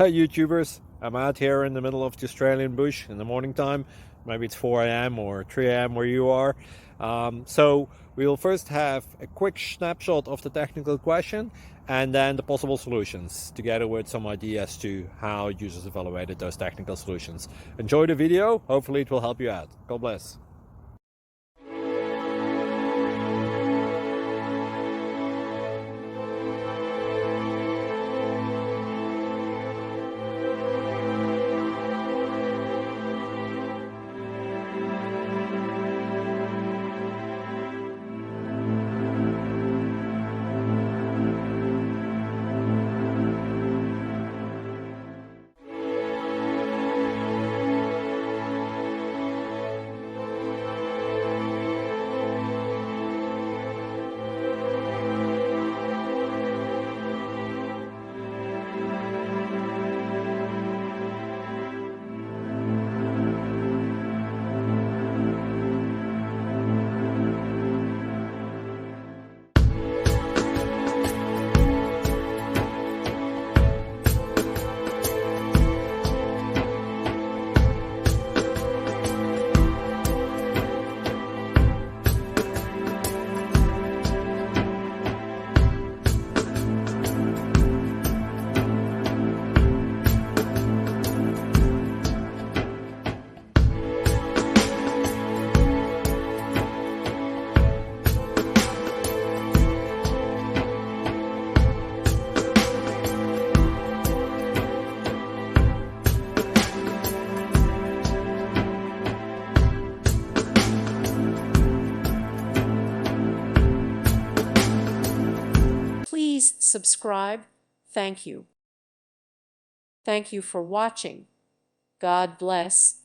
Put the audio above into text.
Hi YouTubers, I'm out here in the middle of the Australian bush in the morning time. Maybe it's 4 a.m. or 3 a.m. where you are. So we'll first have a quick snapshot of the technical question and then the possible solutions, together with some ideas to how users evaluated those technical solutions. Enjoy the video, hopefully it will help you out. God bless. Please subscribe. Thank you. Thank you for watching. God bless.